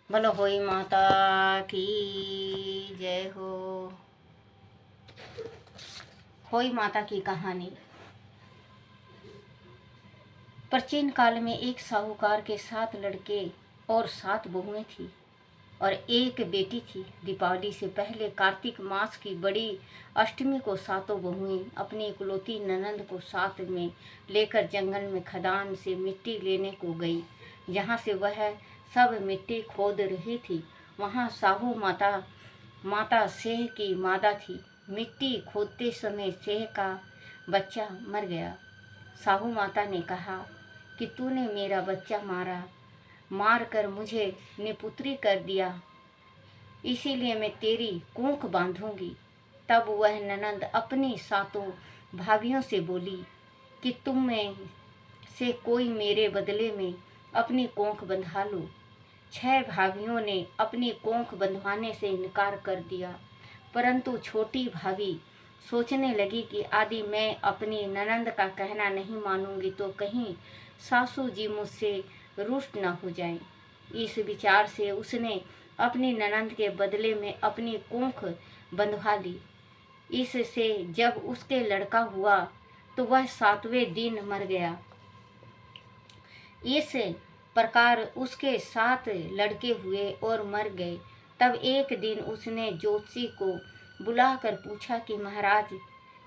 बोलो होई माता की जय हो। होई माता की कहानी। प्राचीन काल में एक साहूकार के 7 लड़के और 7 बहुएं थी और एक बेटी थी। दीपावली से पहले कार्तिक मास की बड़ी अष्टमी को सातों बहुएं अपनी इकलौती ननंद को साथ में लेकर जंगल में खदान से मिट्टी लेने को गई। जहाँ से वह सब मिट्टी खोद रही थी वहाँ साहू माता सेह की मादा थी। मिट्टी खोदते समय सेह का बच्चा मर गया। साहू माता ने कहा कि तूने मेरा बच्चा मार कर मुझे निपुत्री कर दिया, इसीलिए मैं तेरी कोख बांधूंगी। तब वह ननंद अपनी सातों भाभियों से बोली कि तुम में से कोई मेरे बदले में अपनी कोख बंधा लो। 6 भाभियों ने अपनी कोख बंधवाने से इनकार कर दिया, परंतु छोटी भाभी सोचने लगी कि आदि मैं अपनी ननंद का कहना नहीं मानूंगी तो कहीं सासू जी मुझसे रुष्ट न हो जाएं। इस विचार से उसने अपनी ननंद के बदले में अपनी कोख बंधवा ली। इससे जब उसके लड़का हुआ तो वह 7वें दिन मर गया। इस प्रकार उसके 7 लड़के हुए और मर गए। तब एक दिन उसने ज्योतिषी को बुलाकर पूछा कि महाराज,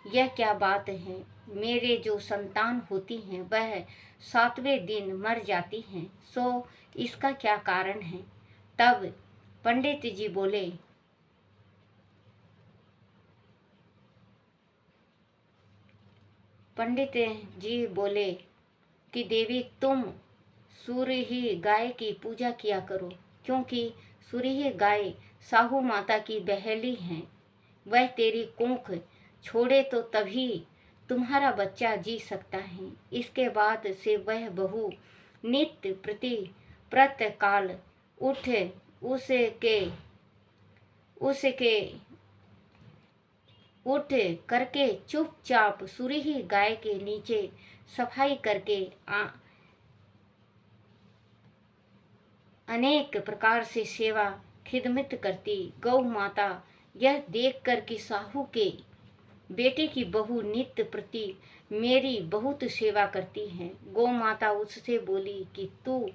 यह क्या बात है? मेरे जो संतान होती हैं वह 7वें दिन मर जाती हैं, सो इसका क्या कारण है? तब पंडित जी बोले कि देवी, तुम सूर्य गाय की पूजा किया करो, क्योंकि सूर्य गाय साहू माता की बहेली हैं। वह तेरी कोख छोड़े तो तभी तुम्हारा बच्चा जी सकता है। इसके बाद से वह बहू नित्य प्रति प्रातः काल उठ उसके उसके उठ करके चुपचाप सूर्य गाय के नीचे सफाई करके अनेक प्रकार से सेवा खिदमत करती। गौ माता यह देख कर कि साहू के बेटे की बहू नित्य प्रति मेरी बहुत सेवा करती है, गौ माता उससे बोली कि तू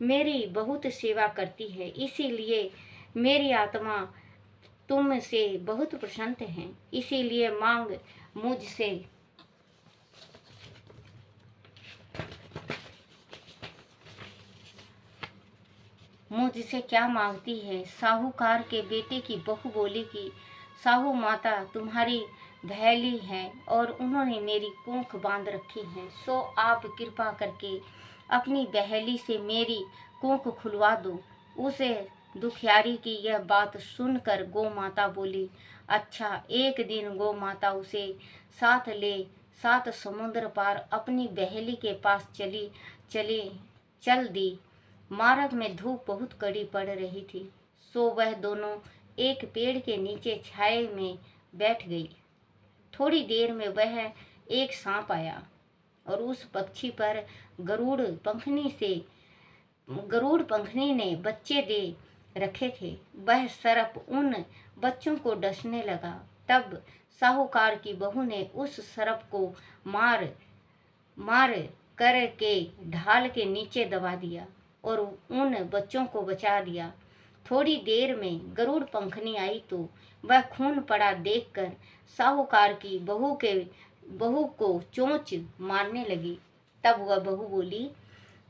मेरी बहुत सेवा करती है, इसीलिए मेरी आत्मा तुमसे बहुत प्रसन्न है, इसीलिए मांग मुझसे। मुझसे क्या मांगती है? साहूकार के बेटे की बहू बोली कि साहू माता तुम्हारी भैली है और उन्होंने मेरी कोख बांध रखी है, सो आप कृपा करके अपनी बहेली से मेरी कोख खुलवा दो। उसे दुखियारी की यह बात सुनकर गौ माता बोली, अच्छा। एक दिन गौ माता उसे साथ ले 7 समुद्र पार अपनी बहेली के पास चल दी। मार्ग में धूप बहुत कड़ी पड़ रही थी, सो वह दोनों एक पेड़ के नीचे छाए में बैठ गई। थोड़ी देर में वह एक सांप आया और उस पक्षी पर गरुड़ पंखनी ने बच्चे दे रखे थे। वह सर्प उन बच्चों को डसने लगा। तब साहूकार की बहू ने उस सर्प को मार करके ढाल के नीचे दबा दिया और उन बच्चों को बचा दिया। थोड़ी देर में गरुड़ पंखनी आई तो वह खून पड़ा देखकर साहूकार की बहू को चोंच मारने लगी। तब वह बहू बोली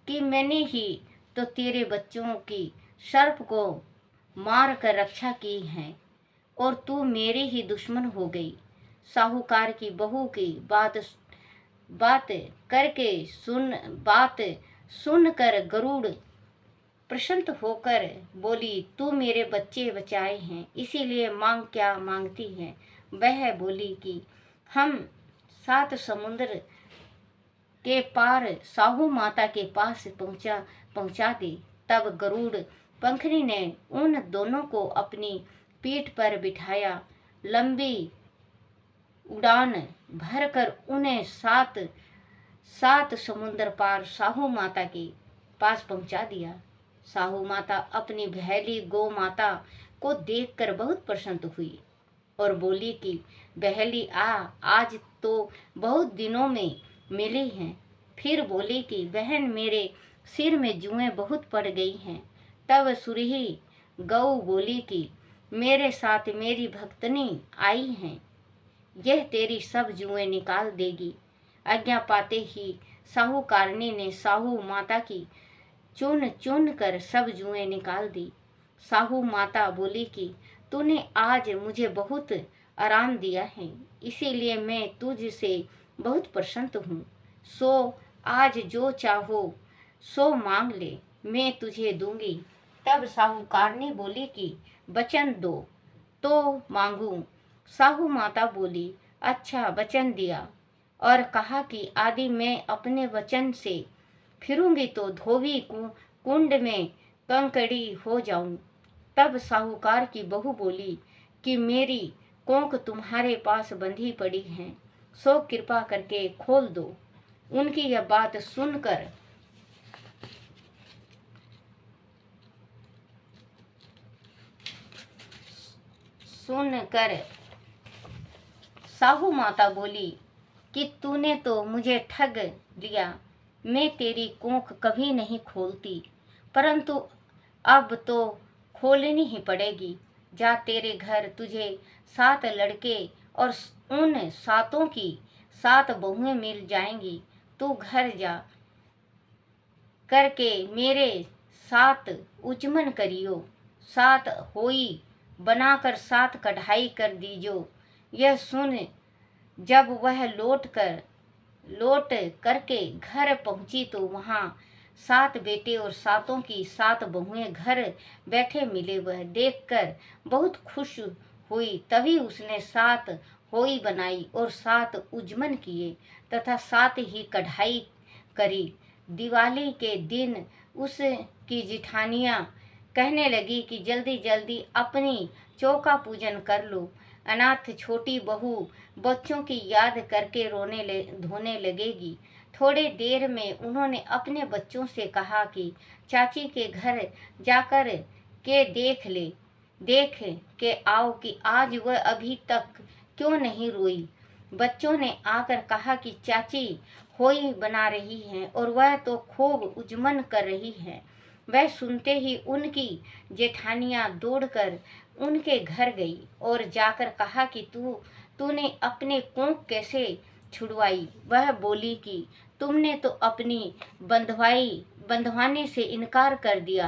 कि मैंने ही तो तेरे बच्चों की सर्प को मार कर रक्षा की है और तू मेरे ही दुश्मन हो गई। साहूकार की बहू की बात सुनकर गरुड़ प्रसन्न होकर बोली, तू मेरे बच्चे बचाए हैं, इसीलिए मांग क्या मांगती है? वह बोली कि हम 7 समुद्र के पार साहू माता के पास पहुंचा दे। तब गरुड़ पंखनी ने उन दोनों को अपनी पीठ पर बिठाया, लंबी उड़ान भरकर उन्हें 7 समुद्र पार साहू माता के पास पहुंचा दिया। साहू माता अपनी बहली गौ माता को देखकर बहुत प्रसन्न हुई और बोली कि बहली आज तो बहुत दिनों में मिली हैं। फिर बोली कि बहन मेरे सिर में जुएं बहुत पड़ गई हैं। तब सुरही गौ बोली कि मेरे साथ मेरी भक्तनी आई हैं, यह तेरी सब जुएं निकाल देगी। आज्ञा पाते ही साहूकारनी ने साहू माता की चुन चुन कर सब जुएं निकाल दी। साहू माता बोली कि तूने आज मुझे बहुत आराम दिया है, इसीलिए मैं तुझसे बहुत प्रसन्न हूँ। सो आज जो चाहो सो मांग ले, मैं तुझे दूंगी। तब साहूकारनी बोली कि वचन दो तो मांगू। साहू माता बोली अच्छा वचन दिया और कहा कि आदि मैं अपने वचन से फिरूंगी तो धोबी कुंड में कंकड़ी हो जाऊं। तब साहूकार की बहू बोली कि मेरी कोंक तुम्हारे पास बंधी पड़ी है, सो कृपा करके खोल दो। उनकी यह बात सुनकर साहू माता बोली कि तूने तो मुझे ठग लिया, मैं तेरी कोंख कभी नहीं खोलती, परंतु अब तो खोलनी ही पड़ेगी। जा, तेरे घर तुझे 7 लड़के और उन 7 की 7 बहुएं मिल जाएंगी। तू घर जा करके मेरे 7 उचमन करियो, 7 होई बनाकर 7 कढ़ाई कर दीजो। यह सुन जब वह लौट करके घर पहुंची तो वहां 7 बेटे और 7 की 7 बहुएं घर बैठे मिले। वह देखकर बहुत खुश हुई। तभी उसने 7 होई बनाई और 7 उजमन किए तथा 7 ही कढ़ाई करी। दिवाली के दिन उसकी जिठानियां कहने लगी कि जल्दी जल्दी अपनी चौका पूजन कर लो। अनाथ छोटी बहू बच्चों की याद करके धोने लगेगी। थोड़ी देर में उन्होंने अपने बच्चों से कहा कि चाची के घर जाकर के देख के आओ कि आज वह अभी तक क्यों नहीं रोई। बच्चों ने आकर कहा कि चाची होई बना रही हैं और वह तो खूब उजमन कर रही है। वह सुनते ही उनकी जेठानियां दौड़कर उनके घर गई और जाकर कहा कि तूने अपने कोंख कैसे छुड़वाई। वह बोली कि तुमने तो अपनी बंधवाने से इनकार कर दिया,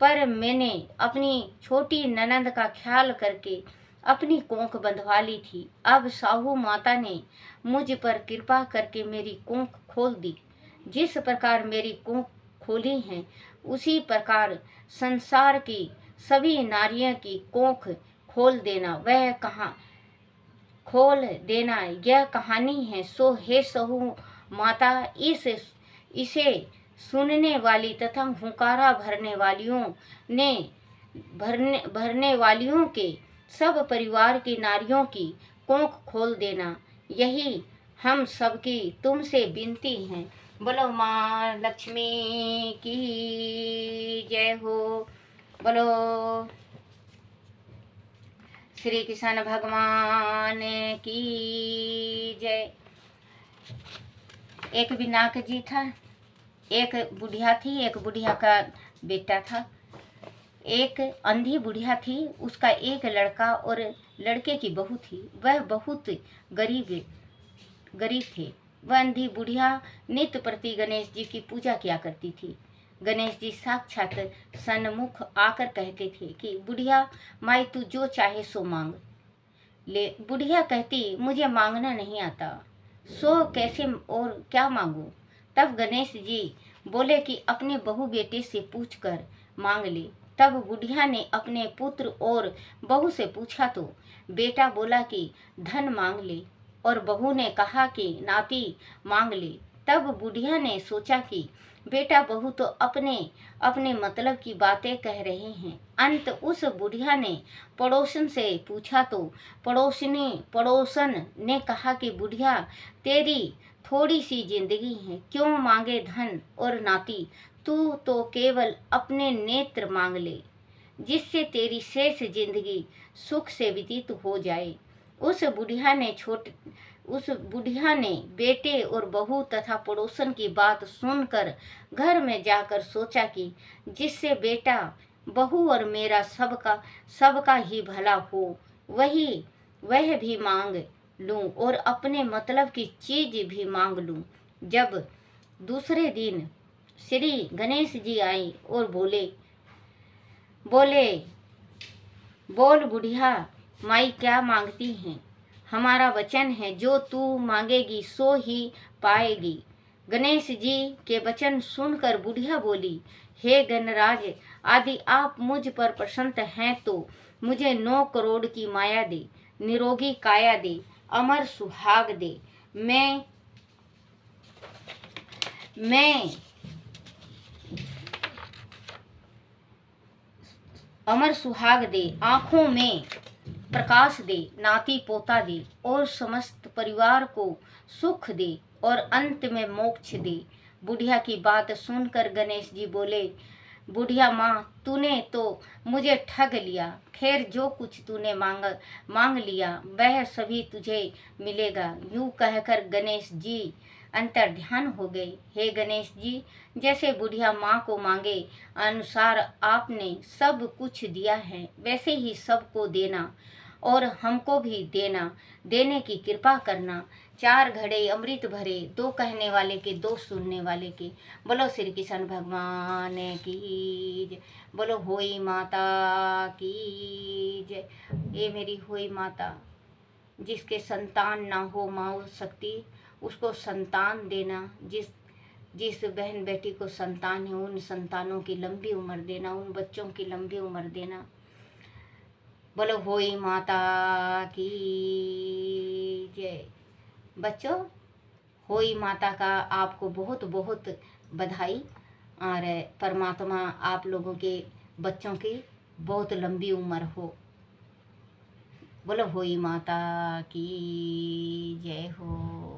पर मैंने अपनी छोटी ननंद का ख्याल करके अपनी कोंख बंधवा ली थी। अब साहू माता ने मुझ पर कृपा करके मेरी कोंख खोल दी। जिस प्रकार मेरी कोंख खोली है उसी प्रकार संसार की सभी नारियों की कोंख खोल देना। यह कहानी है। सो हे सहू माता, इसे सुनने वाली तथा हुंकारा भरने वालियों के सब परिवार की नारियों की कोंख खोल देना, यही हम सबकी तुमसे विनती है। बोलो माँ लक्ष्मी की जय हो। बोलो श्री कृष्ण भगवान की जय। एक बिनाक जी था, एक बुढ़िया थी, एक बुढ़िया का बेटा था। एक अंधी बुढ़िया थी, उसका एक लड़का और लड़के की बहू थी। वह बहुत गरीब थे। वह अंधी बुढ़िया नित्य प्रति गणेश जी की पूजा किया करती थी। गणेश जी साक्षात सन्मुख आकर कहते थे कि बुढ़िया माई तू जो चाहे सो मांग ले। बुढ़िया कहती मुझे मांगना नहीं आता, सो कैसे और क्या मांगू। तब गणेश जी बोले कि अपने बहू बेटे से पूछकर मांग ले। तब बुढ़िया ने अपने पुत्र और बहू से पूछा तो बेटा बोला कि धन मांग ले और बहू ने कहा कि नाती मांग ले। तब बुढ़िया ने सोचा कि बेटा बहू तो अपने मतलब की बातें कह रहे हैं। अंत उस बुढ़िया ने पड़ोसन से पूछा तो पड़ोसन ने कहा कि बुढ़िया तेरी थोड़ी सी जिंदगी है, क्यों मांगे धन और नाती। तू तो केवल अपने नेत्र मांग ले, जिससे तेरी शेष जिंदगी सुख से व्यतीत हो जाए। उस बुढ़िया ने बेटे और बहू तथा पड़ोसन की बात सुनकर घर में जाकर सोचा कि जिससे बेटा बहू और मेरा सबका ही भला हो, वह भी मांग लूं और अपने मतलब की चीज भी मांग लूं। जब दूसरे दिन श्री गणेश जी आए और बोले, बोल बुढ़िया माई क्या मांगती हैं? हमारा वचन है, जो तू मांगेगी सो ही पाएगी। गणेश जी के वचन सुनकर बुढ़िया बोली, हे गणराज आदि आप मुझ पर प्रसन्न हैं तो मुझे 9 करोड़ की माया दे, निरोगी काया दे, अमर सुहाग दे। मैं अमर सुहाग दे, आंखों में प्रकाश दे, नाती पोता दे और समस्त परिवार को सुख दे और अंत में मोक्ष दे। बुढ़िया की बात सुनकर गणेश जी बोले, बुढ़िया माँ तूने तो मुझे ठग लिया। खैर जो कुछ तूने मांग लिया वह सभी तुझे मिलेगा। यूं कहकर गणेश जी अंतर्ध्यान हो गए। हे गणेश जी, जैसे बुढ़िया माँ को मांगे अनुसार आपने सब कुछ दिया है, वैसे ही सबको देना और हमको भी देने की कृपा करना। 4 घड़े अमृत भरे, 2 कहने वाले के 2 सुनने वाले के। बोलो श्री कृष्ण भगवान की जय। बोलो होई माता की जय। ये मेरी होई माता, जिसके संतान ना हो माँ शक्ति, उसको संतान देना। जिस बहन बेटी को संतान है उन संतानों की लंबी उम्र देना, उन बच्चों की लंबी उम्र देना। बोलो होई माता की जय। बच्चों, होई माता का आपको बहुत बहुत बधाई और परमात्मा आप लोगों के बच्चों की बहुत लंबी उम्र हो। बोलो होई माता की जय हो।